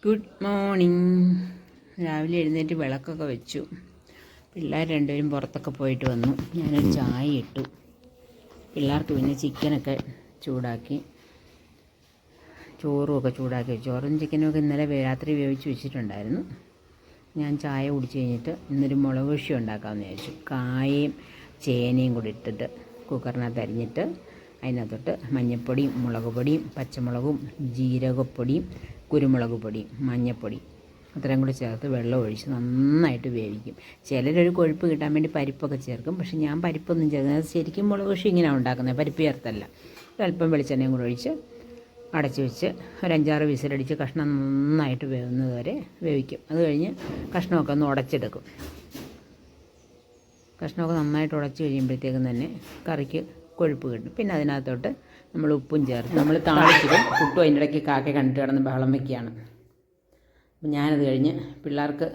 Good morning. രാവിലെ എഴുന്നേറ്റ് വിളക്കൊക്കെ വെച്ചു. പിള്ളേർ രണ്ടുപേരും പുറത്തൊക്കെ പോയിട്ട് വന്നു. ഞാനൊരു ചായ ഇട്ടു. പിള്ളേർക്ക് പിന്നെ ചിക്കനൊക്കെ ചൂടാക്കി, ചോറുമൊക്കെ ചൂടാക്കി. ചോറും ചിക്കനുമൊക്കെ ഇന്നലെ രാത്രി വേവിച്ച് വെച്ചിട്ടുണ്ടായിരുന്നു. ഞാൻ ചായ കുടിച്ച് കഴിഞ്ഞിട്ട് ഇന്നൊരു മുളക് കൃഷി ഉണ്ടാക്കാമെന്ന് വിചാരിച്ചു. കായയും ചേനയും കൂടി ഇട്ടിട്ട് കുക്കറിനകത്ത് അരിഞ്ഞിട്ട് അതിനകത്തോട്ട് മഞ്ഞൾപ്പൊടിയും മുളക് പൊടിയും പച്ചമുളകും ജീരകപ്പൊടിയും കുരുമുളക് പൊടിയും മഞ്ഞൾപ്പൊടി അത്രയും കൂടി ചേർത്ത് വെള്ളം ഒഴിച്ച് നന്നായിട്ട് വേവിക്കും. ചിലരൊരു കൊഴുപ്പ് കിട്ടാൻ വേണ്ടി പരിപ്പൊക്കെ ചേർക്കും. പക്ഷേ ഞാൻ പരിപ്പൊന്നും ചേർക്കുന്നത് ശരിക്കും മുളക് കൃഷി ഇങ്ങനെയാണ് ഉണ്ടാക്കുന്നത്, പരിപ്പ് ചേർത്തല്ല. അല്പം വെളിച്ചെണ്ണയും കൂടെ ഒഴിച്ച് അടച്ച് വെച്ച് ഒരു 5-6 വിസിലടിച്ച് കഷ്ണം നന്നായിട്ട് വേവുന്നത് വരെ വേവിക്കും. അത് കഴിഞ്ഞ് കഷ്ണമൊക്കെ ഒന്ന് ഉടച്ചെടുക്കും. കഷ്ണമൊക്കെ നന്നായിട്ട് ഉടച്ച് കഴിയുമ്പോഴത്തേക്കും തന്നെ കറിക്ക് കൊഴുപ്പ് കിട്ടും. പിന്നെ അതിനകത്തോട്ട് നമ്മൾ ഉപ്പും ചേർത്ത് നമ്മൾ താളിച്ചിടും. കുട്ടും അതിൻ്റെ ഇടയ്ക്ക് കാക്ക കണ്ടിട്ട് കിടന്ന് ബഹളം വയ്ക്കുകയാണ്. അപ്പം ഞാനത് കഴിഞ്ഞ് പിള്ളേർക്ക്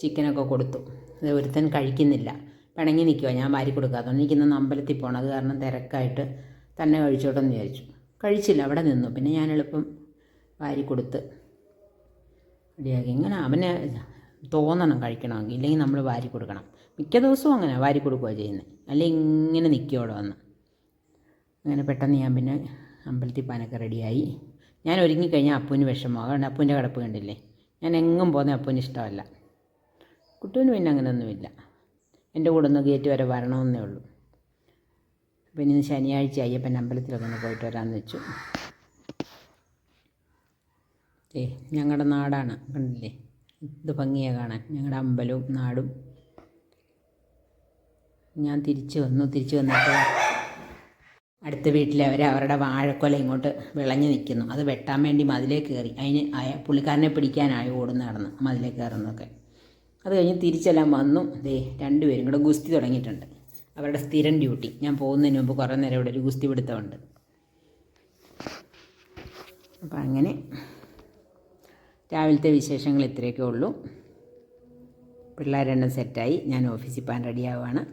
ചിക്കനൊക്കെ കൊടുത്തു. അത് ഒരുത്തൻ കഴിക്കുന്നില്ല, പിണങ്ങി നിൽക്കുക. ഞാൻ വാരി കൊടുക്കാത്തതുകൊണ്ട് എനിക്കിന്ന് അമ്പലത്തിൽ പോകണം. അത് കാരണം തിരക്കായിട്ട് തന്നെ കഴിച്ചോട്ടെന്ന് വിചാരിച്ചു. കഴിച്ചില്ല, അവിടെ നിന്നു. പിന്നെ ഞാൻ എളുപ്പം വാരി കൊടുത്ത് റെഡിയാക്കി. ഇങ്ങനെ അവന് തോന്നണം കഴിക്കണമെങ്കിൽ, ഇല്ലെങ്കിൽ നമ്മൾ വാരി കൊടുക്കണം. മിക്ക ദിവസവും അങ്ങനെ വാരി കൊടുക്കുകയാണ് ചെയ്യുന്നത്, അല്ലെങ്കിൽ ഇങ്ങനെ നിൽക്കുകയോടെ വന്ന്. അങ്ങനെ പെട്ടെന്ന് ഞാൻ പിന്നെ അമ്പലത്തിൽ പോകാനൊക്കെ റെഡിയായി. ഞാൻ ഒരുങ്ങിക്കഴിഞ്ഞാൽ അപ്പൂന് വിഷമമാണ്. കാരണം അപ്പൂൻ്റെ കിടപ്പ് കണ്ടില്ലേ. ഞാൻ എങ്ങും പോകുന്ന അപ്പൂന് ഇഷ്ടമല്ല. കുട്ടുവിന് പിന്നെ അങ്ങനെയൊന്നുമില്ല. എൻ്റെ കൂടെ ഒന്ന് ഗേറ്റ് വരെ വരണമെന്നേ ഉള്ളൂ. പിന്നെ ഇന്ന് ശനിയാഴ്ച അയ്യപ്പൻ അമ്പലത്തിലൊക്കെ ഒന്ന് പോയിട്ട് വരാമെന്ന് വെച്ചു. ഞങ്ങളുടെ നാടാണ്, കണ്ടില്ലേ ഇത് ഭംഗിയാണ് കാണാൻ, ഞങ്ങളുടെ അമ്പലവും നാടും. ഞാൻ തിരിച്ചു വന്നിട്ട് അടുത്ത വീട്ടിലെ അവരുടെ വാഴക്കൊല ഇങ്ങോട്ട് വിളഞ്ഞു നിൽക്കുന്നു. അത് വെട്ടാൻ വേണ്ടി മതിലേ കയറി. അതിന് പുള്ളിക്കാരനെ പിടിക്കാനായി ഓടുന്ന നടന്ന് മതിലേ കയറുന്നതൊക്കെ. അത് കഴിഞ്ഞ് തിരിച്ചെല്ലാം വന്നു. രണ്ടുപേരും കൂടെ ഗുസ്തി തുടങ്ങിയിട്ടുണ്ട്. അവരുടെ സ്ഥിരം ഡ്യൂട്ടി. ഞാൻ പോകുന്നതിന് മുമ്പ് കുറേ നേരം ഇവിടെ ഒരു ഗുസ്തി പിടുത്തമുണ്ട്. അപ്പം അങ്ങനെ രാവിലത്തെ വിശേഷങ്ങൾ ഇത്രയൊക്കെ ഉള്ളൂ. പിള്ളേരെണ്ണം സെറ്റായി. ഞാൻ ഓഫീസിൽ പോകാൻ റെഡിയാവുകയാണ്.